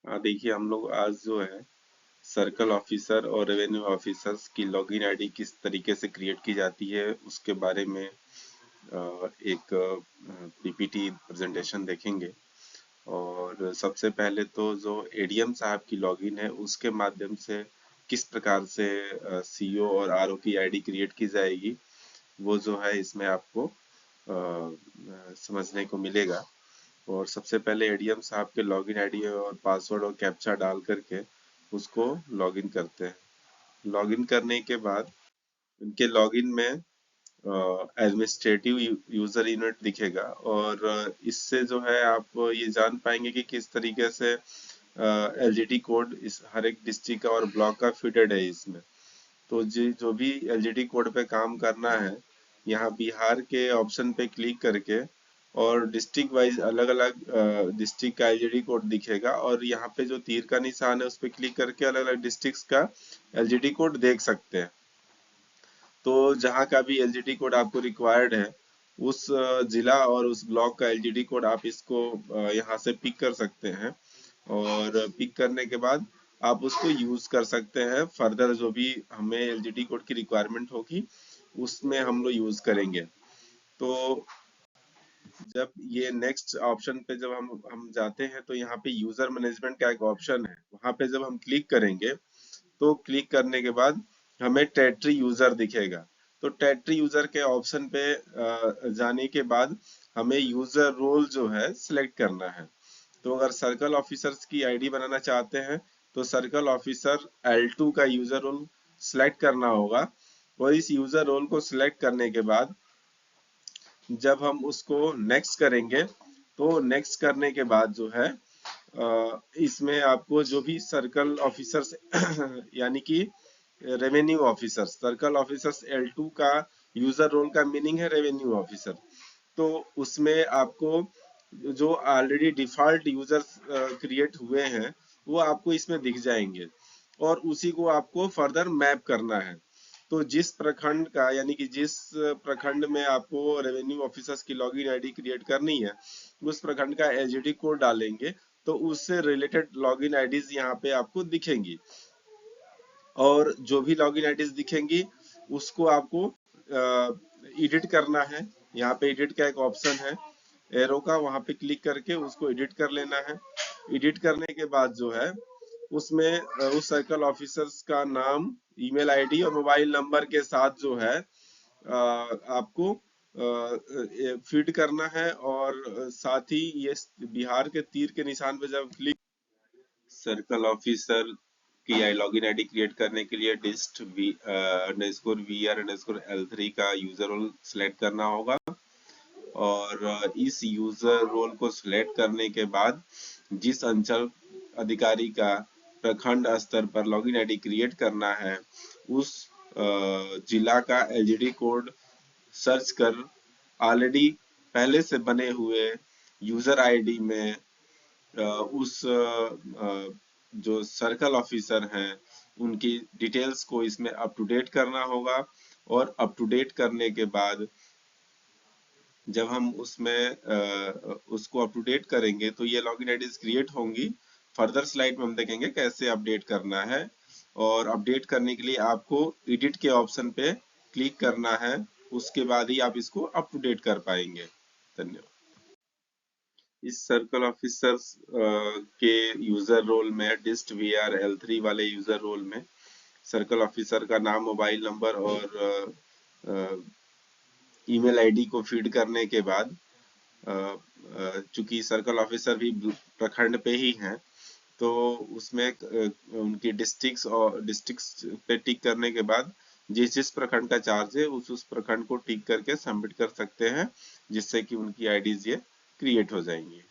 हाँ, देखिए हम लोग आज जो है सर्कल ऑफिसर और रेवेन्यू ऑफिसर्स की लॉगिन आईडी किस तरीके से क्रिएट की जाती है उसके बारे में एक पीपीटी प्रेजेंटेशन देखेंगे। और सबसे पहले तो जो एडीएम साहब की लॉगिन है उसके माध्यम से किस प्रकार से सीईओ और आरओ की आईडी क्रिएट की जाएगी वो जो है इसमें आपको समझने को मिलेगा। और सबसे पहले एडीएम साहब के लॉगिन आईडी और पासवर्ड और कैप्चा डाल करके उसको लॉगिन करते हैं। लॉगिन करने के बाद उनके लॉगिन में एडमिनिस्ट्रेटिव यूजर यूनिट दिखेगा और इससे जो है आप ये जान पाएंगे कि किस तरीके से एलजीडी कोड इस हर एक डिस्ट्रिक्ट का और ब्लॉक का फिटेड है इसमें। तो जी जो भी एलजीडी कोड पे काम करना है यहाँ बिहार के ऑप्शन पे क्लिक करके और डिस्ट्रिक्ट वाइज अलग अलग डिस्ट्रिक्ट का एलजीडी कोड दिखेगा और यहाँ पे जो तीर का निशान है उस पर क्लिक करके अलग अलग डिस्ट्रिक्ट का एलजीडी कोड देख सकते हैं। तो जहाँ का भी एलजीडी कोड आपको रिक्वायर्ड है उस जिला और उस ब्लॉक का एलजीडी कोड आप इसको यहाँ से पिक कर सकते हैं। और पिक करने के बाद आप उसको यूज कर सकते हैं फर्दर जो भी हमें एलजीडी कोड की रिक्वायरमेंट होगी उसमें हम लोग यूज करेंगे। तो जब ये नेक्स्ट ऑप्शन पे जब हम जाते हैं तो यहाँ पे यूजर मैनेजमेंट का एक ऑप्शन है, वहां पे जब हम क्लिक करेंगे तो क्लिक करने के बाद हमें टेरिटरी यूजर दिखेगा। तो टेरिटरी यूजर के ऑप्शन पे जाने के बाद हमें यूजर रोल जो है सिलेक्ट करना है। तो अगर सर्कल ऑफिसर्स की आईडी बनाना चाहते हैं तो सर्कल ऑफिसर L2 का यूजर रोल सिलेक्ट करना होगा। और इस यूजर रोल को सिलेक्ट करने के बाद जब हम उसको नेक्स्ट करेंगे तो नेक्स्ट करने के बाद जो है इसमें आपको जो भी सर्कल ऑफिसर्स यानी कि revenue officer circle officers L2 का यूजर रोल का मीनिंग है रेवेन्यू ऑफिसर। तो उसमें आपको जो ऑलरेडी डिफॉल्ट यूजर्स क्रिएट हुए हैं वो आपको इसमें दिख जाएंगे और उसी को आपको फर्दर मैप करना है। तो जिस प्रखंड का यानी कि जिस प्रखंड में आपको रेवेन्यू ऑफिसर्स की लॉगिन आईडी क्रिएट करनी है उस प्रखंड का एलजीडी कोड डालेंगे तो उससे रिलेटेड लॉगिन आईडीज यहाँ पे आपको दिखेंगी। और जो भी लॉगिन आईडीज दिखेंगी उसको आपको एडिट करना है। यहाँ पे एडिट का एक ऑप्शन है एरो का, वहां पे क्लिक करके उसको एडिट कर लेना है। एडिट करने के बाद जो है उसमें उस सर्कल ऑफिसर्स का नाम, ईमेल आईडी और मोबाइल नंबर के साथ जो है आपको फीड करना है। और साथ ही ये बिहार के तीर के निशान पे जब क्लिक सर्कल ऑफिसर की आई लॉगिन आईडी क्रिएट करने के लिए dist V underscore V R underscore L3 का यूजर रोल सिलेक्ट करना होगा। और इस यूजर रोल को सिलेक्ट करने के बाद जिस अंचल अधिकारी का प्रखंड स्तर पर लॉगिन आईडी क्रिएट करना है उस जिला का एलजीडी कोड सर्च कर ऑलरेडी पहले से बने हुए यूजर आईडी में उस जो सर्कल ऑफिसर हैं उनकी डिटेल्स को इसमें अप टू डेट करना होगा। और अप टू डेट करने के बाद जब हम उसमें उसको अप टू डेट करेंगे तो ये लॉगिन आईडीज क्रिएट होंगी। फर्दर स्लाइड में हम देखेंगे कैसे अपडेट करना है। और अपडेट करने के लिए आपको एडिट के ऑप्शन पे क्लिक करना है, उसके बाद ही आप इसको अप टू डेट कर पाएंगे। धन्यवाद। इस सर्कल ऑफिसर्स के यूजर रोल में डिस्ट वी आर L3 वाले यूजर रोल में सर्कल ऑफिसर का नाम, मोबाइल नंबर और ईमेल आईडी को फीड करने के बाद चूंकि सर्कल ऑफिसर भी प्रखंड पे ही हैं तो उसमें उनकी डिस्ट्रिक्ट्स और डिस्ट्रिक्ट्स पे टिक करने के बाद जिस जिस प्रखंड का चार्ज है उस प्रखंड को टिक करके सबमिट कर सकते हैं जिससे कि उनकी आईडीज ये क्रिएट हो जाएंगी।